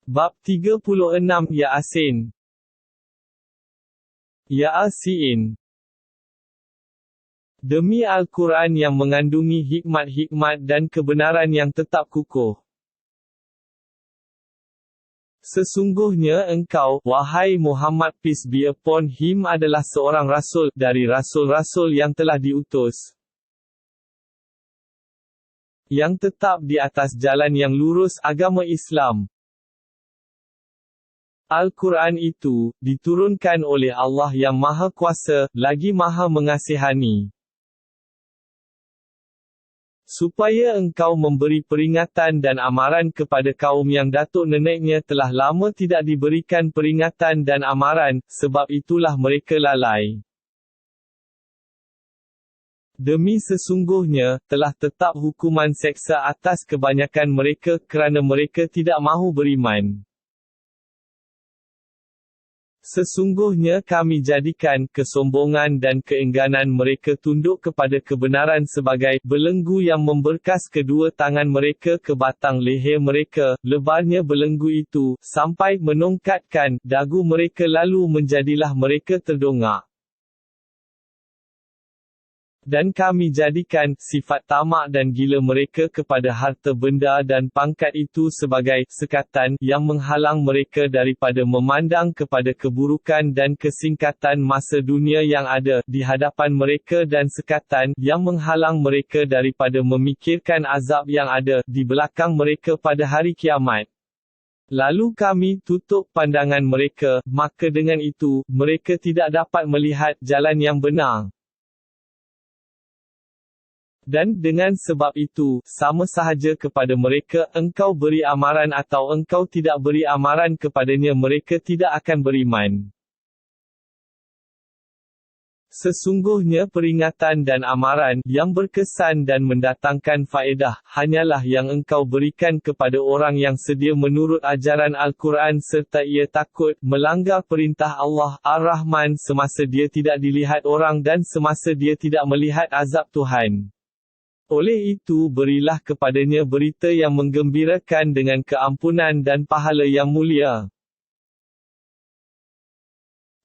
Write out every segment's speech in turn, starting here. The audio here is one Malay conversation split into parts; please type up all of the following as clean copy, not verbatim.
Bab 36 Yasin. Yasin. Demi Al-Quran yang mengandungi hikmat-hikmat dan kebenaran yang tetap kukuh. Sesungguhnya engkau, wahai Muhammad peace be upon him, adalah seorang rasul dari rasul-rasul yang telah diutus, yang tetap di atas jalan yang lurus agama Islam. Al-Quran itu diturunkan oleh Allah yang Maha Kuasa, lagi Maha Mengasihani, supaya engkau memberi peringatan dan amaran kepada kaum yang datuk neneknya telah lama tidak diberikan peringatan dan amaran, sebab itulah mereka lalai. Demi sesungguhnya, telah tetap hukuman seksa atas kebanyakan mereka kerana mereka tidak mahu beriman. Sesungguhnya kami jadikan kesombongan dan keengganan mereka tunduk kepada kebenaran sebagai belenggu yang memberkas kedua tangan mereka ke batang leher mereka, lebarnya belenggu itu, sampai menongkatkan dagu mereka, lalu menjadilah mereka terdongak. Dan kami jadikan sifat tamak dan gila mereka kepada harta benda dan pangkat itu sebagai sekatan yang menghalang mereka daripada memandang kepada keburukan dan kesingkatan masa dunia yang ada di hadapan mereka, dan sekatan yang menghalang mereka daripada memikirkan azab yang ada di belakang mereka pada hari kiamat. Lalu kami tutup pandangan mereka, maka dengan itu, mereka tidak dapat melihat jalan yang benar. Dan dengan sebab itu, sama sahaja kepada mereka engkau beri amaran atau engkau tidak beri amaran kepadanya, mereka tidak akan beriman. Sesungguhnya peringatan dan amaran yang berkesan dan mendatangkan faedah hanyalah yang engkau berikan kepada orang yang sedia menurut ajaran Al-Quran serta ia takut melanggar perintah Allah Ar-Rahman semasa dia tidak dilihat orang dan semasa dia tidak melihat azab Tuhan. Oleh itu berilah kepadanya berita yang menggembirakan dengan keampunan dan pahala yang mulia.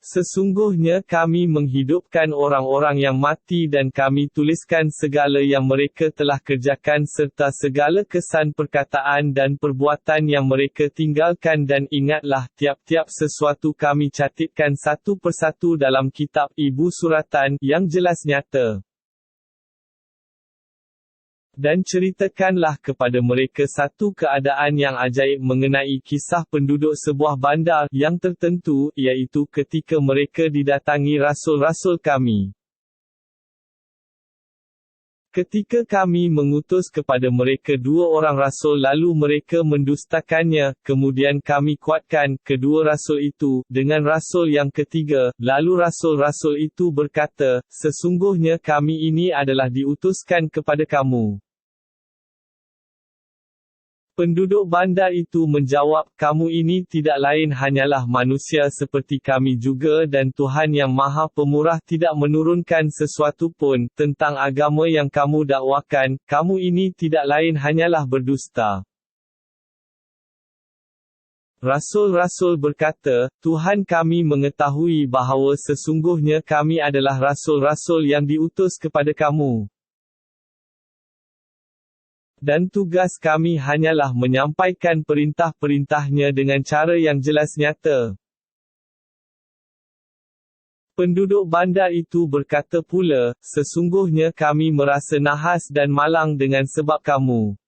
Sesungguhnya kami menghidupkan orang-orang yang mati dan kami tuliskan segala yang mereka telah kerjakan serta segala kesan perkataan dan perbuatan yang mereka tinggalkan, dan ingatlah tiap-tiap sesuatu kami catatkan satu persatu dalam kitab ibu suratan yang jelas nyata. Dan ceritakanlah kepada mereka satu keadaan yang ajaib mengenai kisah penduduk sebuah bandar yang tertentu, iaitu ketika mereka didatangi rasul-rasul kami. Ketika kami mengutus kepada mereka dua orang rasul lalu mereka mendustakannya, kemudian kami kuatkan kedua rasul itu dengan rasul yang ketiga, lalu rasul-rasul itu berkata, sesungguhnya kami ini adalah diutuskan kepada kamu. Penduduk bandar itu menjawab, kamu ini tidak lain hanyalah manusia seperti kami juga, dan Tuhan yang Maha Pemurah tidak menurunkan sesuatu pun tentang agama yang kamu dakwakan, kamu ini tidak lain hanyalah berdusta. Rasul-rasul berkata, Tuhan kami mengetahui bahawa sesungguhnya kami adalah rasul-rasul yang diutus kepada kamu. Dan tugas kami hanyalah menyampaikan perintah-perintahnya dengan cara yang jelas nyata. Penduduk bandar itu berkata pula, sesungguhnya kami merasa nahas dan malang dengan sebab kamu.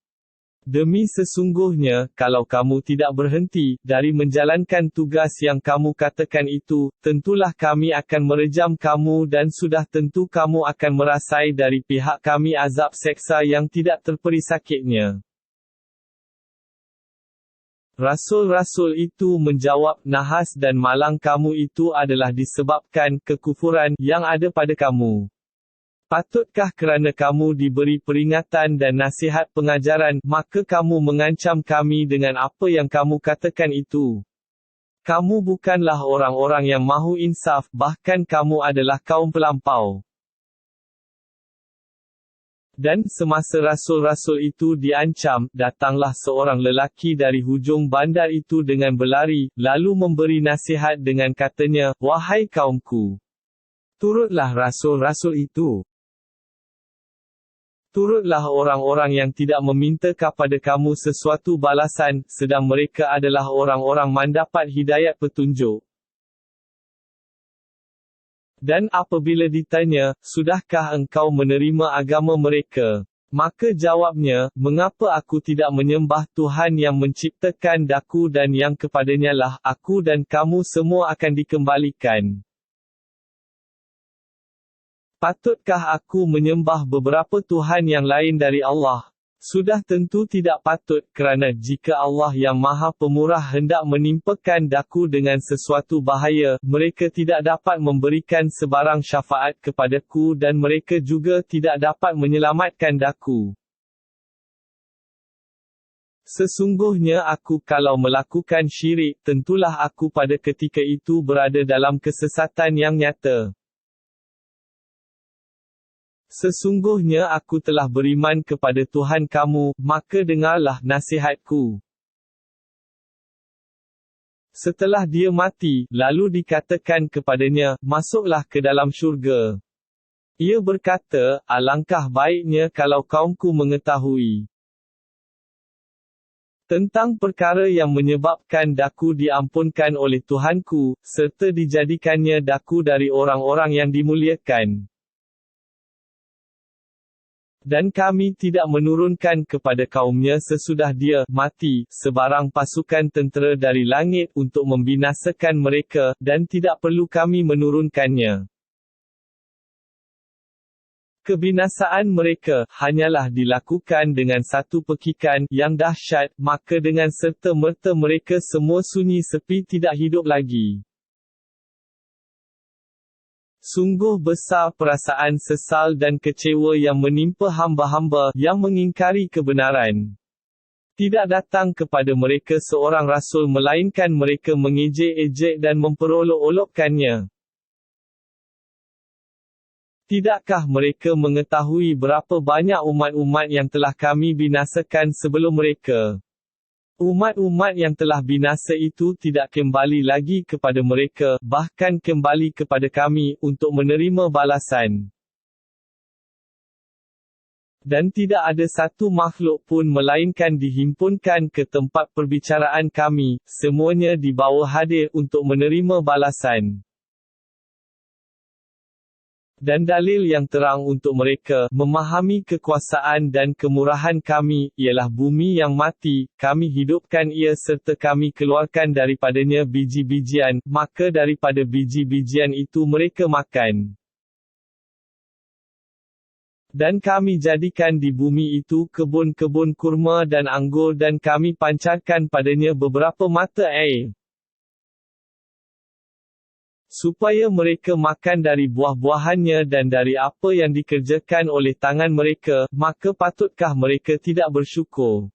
Demi sesungguhnya, kalau kamu tidak berhenti dari menjalankan tugas yang kamu katakan itu, tentulah kami akan merejam kamu dan sudah tentu kamu akan merasai dari pihak kami azab seksa yang tidak terperi sakitnya. Rasul-rasul itu menjawab, nahas dan malang kamu itu adalah disebabkan kekufuran yang ada pada kamu. Patutkah kerana kamu diberi peringatan dan nasihat pengajaran, maka kamu mengancam kami dengan apa yang kamu katakan itu? Kamu bukanlah orang-orang yang mahu insaf, bahkan kamu adalah kaum pelampau. Dan semasa rasul-rasul itu diancam, datanglah seorang lelaki dari hujung bandar itu dengan berlari, lalu memberi nasihat dengan katanya, "Wahai kaumku, turutlah rasul-rasul itu. Turutlah orang-orang yang tidak meminta kepada kamu sesuatu balasan, sedang mereka adalah orang-orang mendapat hidayat petunjuk." Dan apabila ditanya, "Sudahkah engkau menerima agama mereka?" Maka jawabnya, "Mengapa aku tidak menyembah Tuhan yang menciptakan daku dan yang kepadanya lah aku dan kamu semua akan dikembalikan? Patutkah aku menyembah beberapa Tuhan yang lain dari Allah? Sudah tentu tidak patut, kerana jika Allah yang Maha Pemurah hendak menimpakan daku dengan sesuatu bahaya, mereka tidak dapat memberikan sebarang syafaat kepadaku dan mereka juga tidak dapat menyelamatkan daku. Sesungguhnya aku kalau melakukan syirik, tentulah aku pada ketika itu berada dalam kesesatan yang nyata. Sesungguhnya aku telah beriman kepada Tuhan kamu, maka dengarlah nasihatku." Setelah dia mati, lalu dikatakan kepadanya, "Masuklah ke dalam syurga." Ia berkata, "Alangkah baiknya kalau kaumku mengetahui tentang perkara yang menyebabkan daku diampunkan oleh Tuhanku, serta dijadikannya daku dari orang-orang yang dimuliakan. Dan kami tidak menurunkan kepada kaumnya sesudah dia mati, sebarang pasukan tentera dari langit untuk membinasakan mereka, dan tidak perlu kami menurunkannya. Kebinasaan mereka hanyalah dilakukan dengan satu pekikan yang dahsyat, maka dengan serta-merta mereka semua sunyi sepi tidak hidup lagi. Sungguh besar perasaan sesal dan kecewa yang menimpa hamba-hamba yang mengingkari kebenaran. Tidak datang kepada mereka seorang rasul melainkan mereka mengejek-ejek dan memperolok-olokkannya. Tidakkah mereka mengetahui berapa banyak umat-umat yang telah kami binasakan sebelum mereka? Umat-umat yang telah binasa itu tidak kembali lagi kepada mereka, bahkan kembali kepada kami, untuk menerima balasan. Dan tidak ada satu makhluk pun melainkan dihimpunkan ke tempat perbicaraan kami, semuanya dibawa hadir untuk menerima balasan. Dan dalil yang terang untuk mereka memahami kekuasaan dan kemurahan kami, ialah bumi yang mati, kami hidupkan ia serta kami keluarkan daripadanya biji-bijian, maka daripada biji-bijian itu mereka makan. Dan kami jadikan di bumi itu kebun-kebun kurma dan anggur dan kami pancarkan padanya beberapa mata air, supaya mereka makan dari buah-buahannya dan dari apa yang dikerjakan oleh tangan mereka, maka patutkah mereka tidak bersyukur?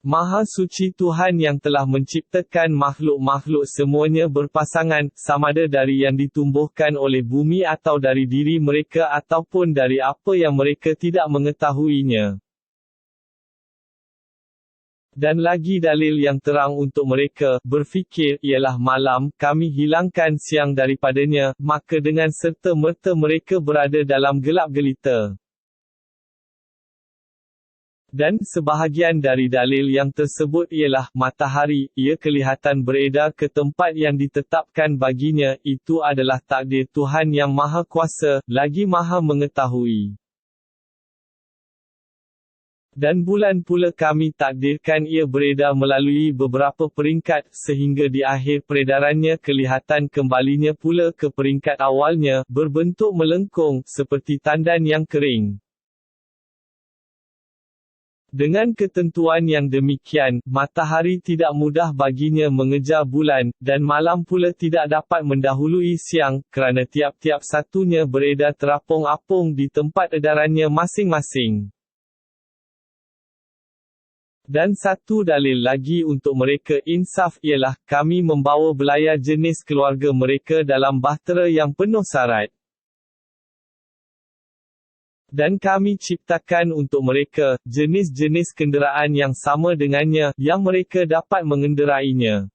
Maha suci Tuhan yang telah menciptakan makhluk-makhluk semuanya berpasangan, samada dari yang ditumbuhkan oleh bumi atau dari diri mereka ataupun dari apa yang mereka tidak mengetahuinya. Dan lagi dalil yang terang untuk mereka berfikir, ialah malam, kami hilangkan siang daripadanya, maka dengan serta-merta mereka berada dalam gelap gelita. Dan sebahagian dari dalil yang tersebut ialah, matahari, ia kelihatan beredar ke tempat yang ditetapkan baginya, itu adalah takdir Tuhan yang Maha Kuasa, lagi Maha Mengetahui. Dan bulan pula kami takdirkan ia beredar melalui beberapa peringkat, sehingga di akhir peredarannya kelihatan kembalinya pula ke peringkat awalnya, berbentuk melengkung, seperti tandan yang kering. Dengan ketentuan yang demikian, matahari tidak mudah baginya mengejar bulan, dan malam pula tidak dapat mendahului siang, kerana tiap-tiap satunya beredar terapung-apung di tempat edarannya masing-masing. Dan satu dalil lagi untuk mereka insaf ialah, kami membawa belayar jenis keluarga mereka dalam bahtera yang penuh sarat. Dan kami ciptakan untuk mereka jenis-jenis kenderaan yang sama dengannya, yang mereka dapat mengenderainya.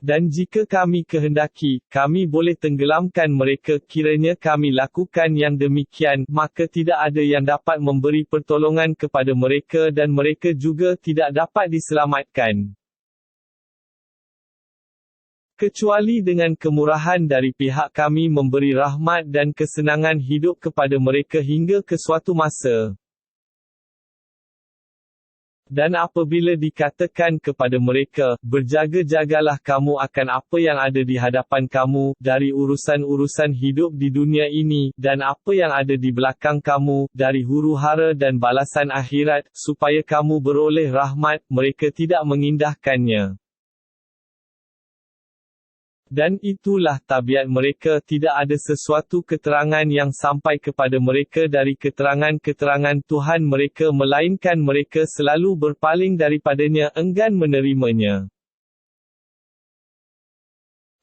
Dan jika kami kehendaki, kami boleh tenggelamkan mereka. Kiranya kami lakukan yang demikian, maka tidak ada yang dapat memberi pertolongan kepada mereka dan mereka juga tidak dapat diselamatkan. Kecuali dengan kemurahan dari pihak kami memberi rahmat dan kesenangan hidup kepada mereka hingga ke suatu masa. Dan apabila dikatakan kepada mereka, berjaga-jagalah kamu akan apa yang ada di hadapan kamu, dari urusan-urusan hidup di dunia ini, dan apa yang ada di belakang kamu, dari huru-hara dan balasan akhirat, supaya kamu beroleh rahmat, mereka tidak mengindahkannya. Dan itulah tabiat mereka, tidak ada sesuatu keterangan yang sampai kepada mereka dari keterangan-keterangan Tuhan mereka melainkan mereka selalu berpaling daripadanya, enggan menerimanya.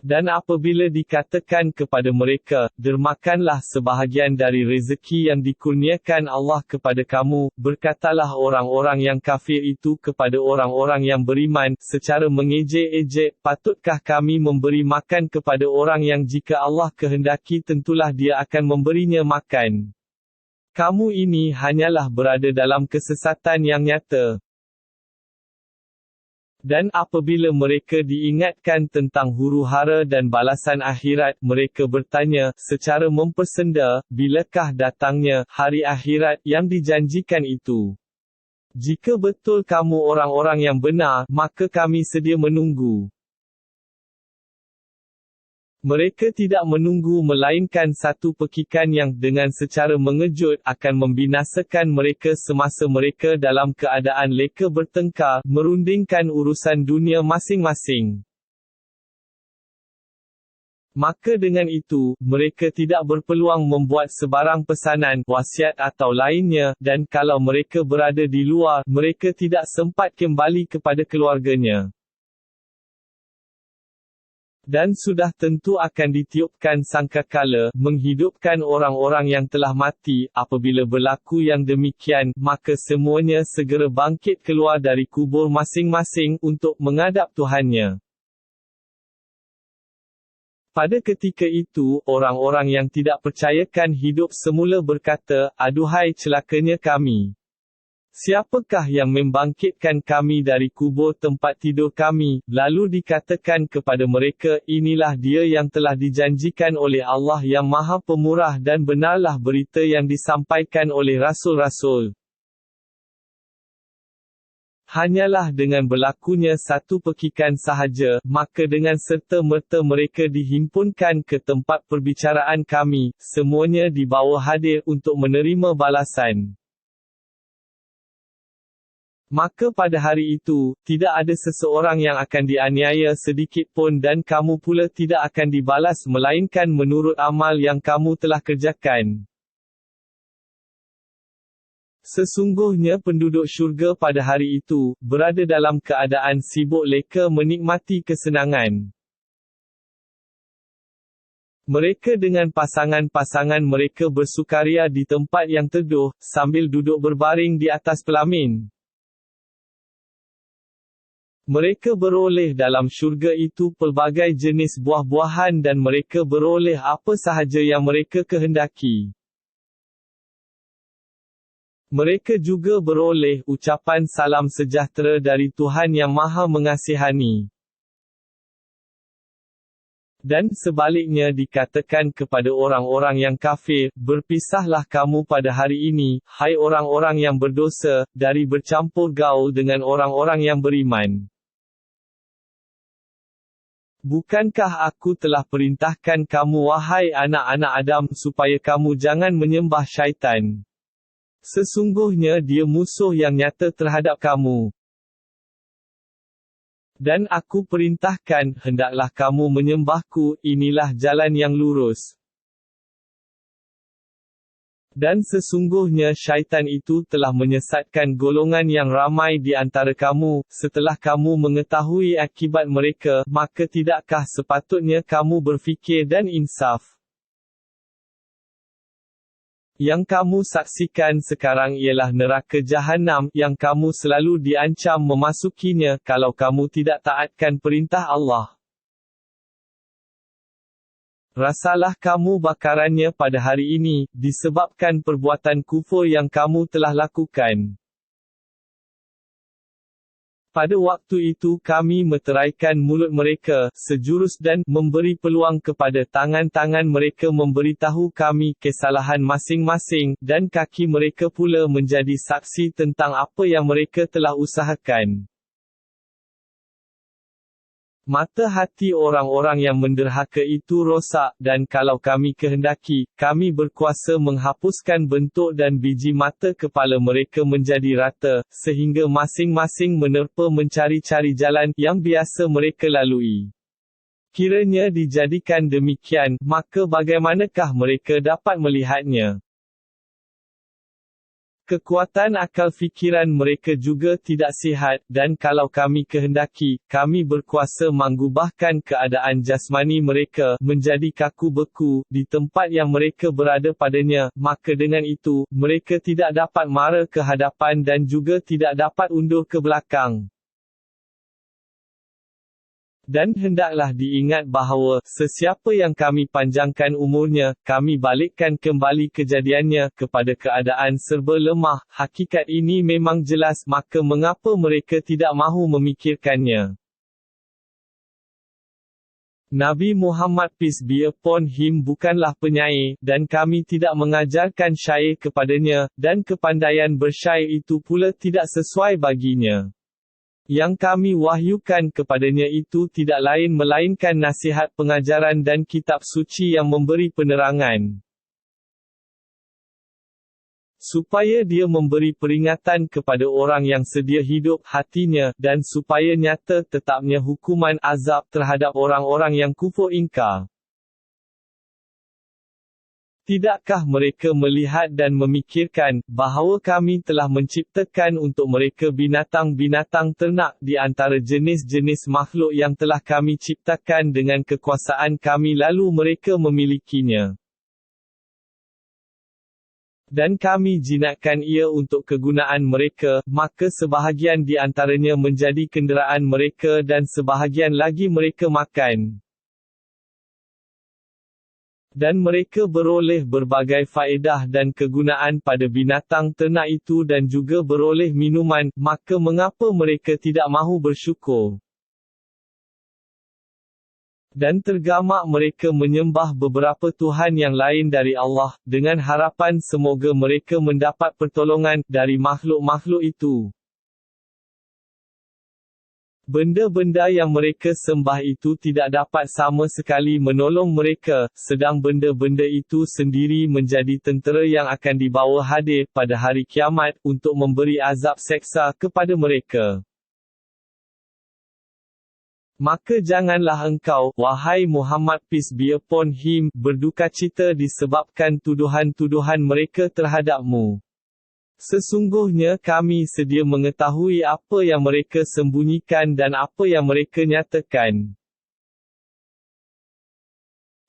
Dan apabila dikatakan kepada mereka, dermakanlah sebahagian dari rezeki yang dikurniakan Allah kepada kamu, berkatalah orang-orang yang kafir itu kepada orang-orang yang beriman, secara mengejek-ejek, patutkah kami memberi makan kepada orang yang jika Allah kehendaki tentulah Dia akan memberinya makan. Kamu ini hanyalah berada dalam kesesatan yang nyata. Dan apabila mereka diingatkan tentang huru-hara dan balasan akhirat, mereka bertanya, secara mempersenda, bilakah datangnya hari akhirat yang dijanjikan itu? Jika betul kamu orang-orang yang benar, maka kami sedia menunggu. Mereka tidak menunggu melainkan satu pekikan yang, dengan secara mengejut, akan membinasakan mereka semasa mereka dalam keadaan leka bertengkar, merundingkan urusan dunia masing-masing. Maka dengan itu, mereka tidak berpeluang membuat sebarang pesanan, wasiat atau lainnya, dan kalau mereka berada di luar, mereka tidak sempat kembali kepada keluarganya. Dan sudah tentu akan ditiupkan sangkakala, menghidupkan orang-orang yang telah mati. Apabila berlaku yang demikian, maka semuanya segera bangkit keluar dari kubur masing-masing, untuk menghadap Tuhannya. Pada ketika itu, orang-orang yang tidak percayakan hidup semula berkata, aduhai celakanya kami. Siapakah yang membangkitkan kami dari kubur tempat tidur kami? Lalu dikatakan kepada mereka, inilah dia yang telah dijanjikan oleh Allah yang Maha Pemurah dan benarlah berita yang disampaikan oleh rasul-rasul. Hanyalah dengan berlakunya satu pekikan sahaja, maka dengan serta-merta mereka dihimpunkan ke tempat perbicaraan kami, semuanya dibawa hadir untuk menerima balasan. Maka pada hari itu, tidak ada seseorang yang akan dianiaya sedikit pun dan kamu pula tidak akan dibalas melainkan menurut amal yang kamu telah kerjakan. Sesungguhnya penduduk syurga pada hari itu, berada dalam keadaan sibuk leka menikmati kesenangan. Mereka dengan pasangan-pasangan mereka bersukaria di tempat yang teduh, sambil duduk berbaring di atas pelamin. Mereka beroleh dalam syurga itu pelbagai jenis buah-buahan dan mereka beroleh apa sahaja yang mereka kehendaki. Mereka juga beroleh ucapan salam sejahtera dari Tuhan yang Maha Mengasihani. Dan sebaliknya dikatakan kepada orang-orang yang kafir, berpisahlah kamu pada hari ini, hai orang-orang yang berdosa, dari bercampur gaul dengan orang-orang yang beriman. Bukankah aku telah perintahkan kamu wahai anak-anak Adam supaya kamu jangan menyembah syaitan? Sesungguhnya dia musuh yang nyata terhadap kamu. Dan aku perintahkan, hendaklah kamu menyembahku, inilah jalan yang lurus. Dan sesungguhnya syaitan itu telah menyesatkan golongan yang ramai di antara kamu. Setelah kamu mengetahui akibat mereka, maka tidakkah sepatutnya kamu berfikir dan insaf? Yang kamu saksikan sekarang ialah neraka Jahanam, yang kamu selalu diancam memasukinya, kalau kamu tidak taatkan perintah Allah. Rasalah kamu bakarannya pada hari ini, disebabkan perbuatan kufur yang kamu telah lakukan. Pada waktu itu kami meteraikan mulut mereka, sejurus dan memberi peluang kepada tangan-tangan mereka memberitahu kami kesalahan masing-masing, dan kaki mereka pula menjadi saksi tentang apa yang mereka telah usahakan. Mata hati orang-orang yang menderhaka itu rosak, dan kalau kami kehendaki, kami berkuasa menghapuskan bentuk dan biji mata kepala mereka menjadi rata, sehingga masing-masing menerpa mencari-cari jalan yang biasa mereka lalui. Kiranya dijadikan demikian, maka bagaimanakah mereka dapat melihatnya? Kekuatan akal fikiran mereka juga tidak sihat, dan kalau kami kehendaki, kami berkuasa mengubahkan keadaan jasmani mereka menjadi kaku beku di tempat yang mereka berada padanya, maka dengan itu, mereka tidak dapat mara ke hadapan dan juga tidak dapat undur ke belakang. Dan hendaklah diingat bahawa, sesiapa yang kami panjangkan umurnya, kami balikkan kembali kejadiannya kepada keadaan serba lemah. Hakikat ini memang jelas, maka mengapa mereka tidak mahu memikirkannya? Nabi Muhammad peace be upon him bukanlah penyair, dan kami tidak mengajarkan syair kepadanya, dan kepandaian bersyair itu pula tidak sesuai baginya. Yang kami wahyukan kepadanya itu tidak lain melainkan nasihat pengajaran dan kitab suci yang memberi penerangan. Supaya dia memberi peringatan kepada orang yang sedia hidup hatinya, dan supaya nyata tetapnya hukuman azab terhadap orang-orang yang kufur ingkar. Tidakkah mereka melihat dan memikirkan, bahawa kami telah menciptakan untuk mereka binatang-binatang ternak di antara jenis-jenis makhluk yang telah kami ciptakan dengan kekuasaan kami lalu mereka memilikinya. Dan kami jinakkan ia untuk kegunaan mereka, maka sebahagian di antaranya menjadi kenderaan mereka dan sebahagian lagi mereka makan. Dan mereka beroleh berbagai faedah dan kegunaan pada binatang ternak itu dan juga beroleh minuman, maka mengapa mereka tidak mahu bersyukur? Dan tergamak mereka menyembah beberapa Tuhan yang lain dari Allah, dengan harapan semoga mereka mendapat pertolongan dari makhluk-makhluk itu. Benda-benda yang mereka sembah itu tidak dapat sama sekali menolong mereka, sedang benda-benda itu sendiri menjadi tentera yang akan dibawa hadir pada hari kiamat, untuk memberi azab seksa kepada mereka. Maka janganlah engkau, wahai Muhammad peace be upon him, berdukacita disebabkan tuduhan-tuduhan mereka terhadapmu. Sesungguhnya kami sedia mengetahui apa yang mereka sembunyikan dan apa yang mereka nyatakan.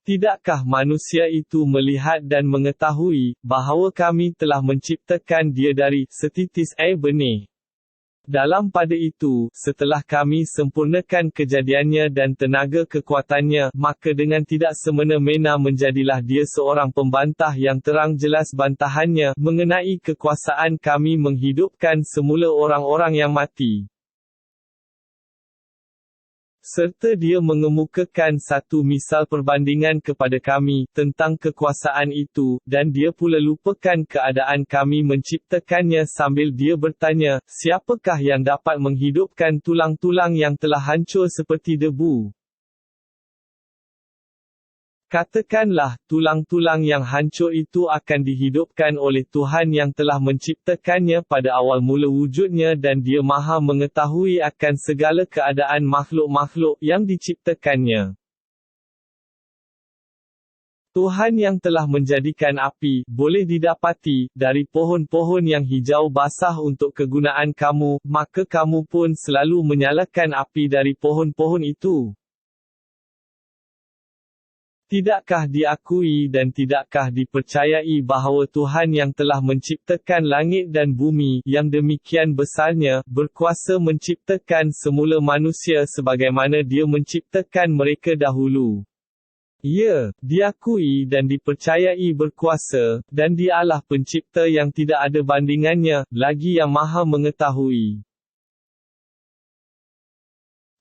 Tidakkah manusia itu melihat dan mengetahui, bahawa kami telah menciptakan dia dari setitis air benih? Dalam pada itu, setelah kami sempurnakan kejadiannya dan tenaga kekuatannya, maka dengan tidak semena-mena menjadilah dia seorang pembantah yang terang jelas bantahannya, mengenai kekuasaan kami menghidupkan semula orang-orang yang mati. Serta dia mengemukakan satu misal perbandingan kepada kami, tentang kekuasaan itu, dan dia pula lupakan keadaan kami menciptakannya sambil dia bertanya, siapakah yang dapat menghidupkan tulang-tulang yang telah hancur seperti debu? Katakanlah, tulang-tulang yang hancur itu akan dihidupkan oleh Tuhan yang telah menciptakannya pada awal mula wujudnya dan dia maha mengetahui akan segala keadaan makhluk-makhluk yang diciptakannya. Tuhan yang telah menjadikan api, boleh didapati, dari pohon-pohon yang hijau basah untuk kegunaan kamu, maka kamu pun selalu menyalakan api dari pohon-pohon itu. Tidakkah diakui dan tidakkah dipercayai bahawa Tuhan yang telah menciptakan langit dan bumi, yang demikian besarnya, berkuasa menciptakan semula manusia sebagaimana Dia menciptakan mereka dahulu? Ya, diakui dan dipercayai berkuasa, dan Dialah pencipta yang tidak ada bandingannya, lagi yang maha mengetahui.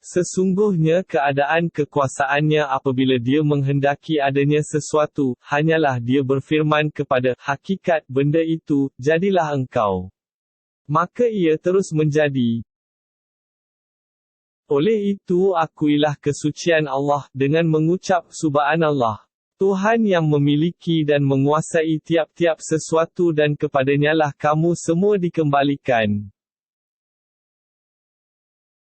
Sesungguhnya keadaan kekuasaannya apabila Dia menghendaki adanya sesuatu, hanyalah Dia berfirman kepada hakikat benda itu, jadilah engkau. Maka ia terus menjadi. Oleh itu akuilah kesucian Allah, dengan mengucap Subhanallah. Tuhan yang memiliki dan menguasai tiap-tiap sesuatu dan kepadanyalah kamu semua dikembalikan.